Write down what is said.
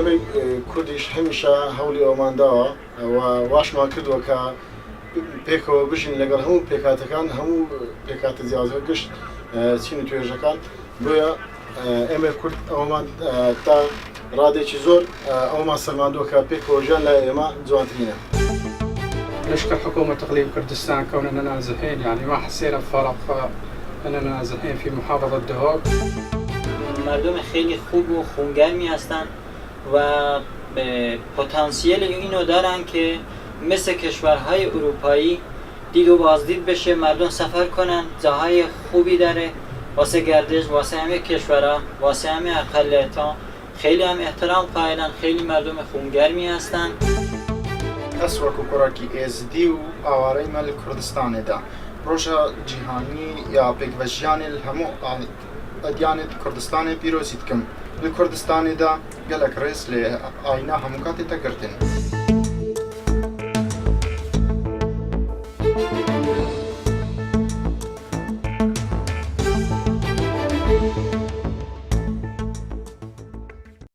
ئێمە کوردیش هەمیشە هەوڵی ئەومان داوە و واشمان کردووە کە پێکەوە بژین لەگەڵ هەموو پێکاتەکان هەموو پێکاتە جیاوازە گشت چین و توێژەکان بۆیە ئێمە کورد ئەومان تا ڕادێکی زۆر ئەومان سەرماندووە کە پێکەوە ژیان لای ئێمە جوانترینە. نشكر حكومة إقليم كردستان كوننا نازحين، يعني ما حسينا بفرق أننا نازحين في محافظة دهوك. مردم خیلی خوب و خونگرمی هستند و پتانسیل اینو دارن که مثل کشورهای اروپایی دید و بازدید بشه، مردم سفر کنن، جاهای خوبی داره واسه گردش، واسه همه کشورها، واسه همه اقلیت‌ها. خیلی هم احترام قائلن، خیلی مردم خونگرمی هستند. ئەسوەک و کوڕێکی ئێزدی و ئاوارەی مە لە کوردستانێدا ڕۆژە جیهانی یا پێکڤەژیانی هەموو ئەدیانێت کوردستانی پیرۆزی دکەم لە کوردستانێدا گەلێک ڕێز لێ ئاینا هەموو کاتێ تەگرتن.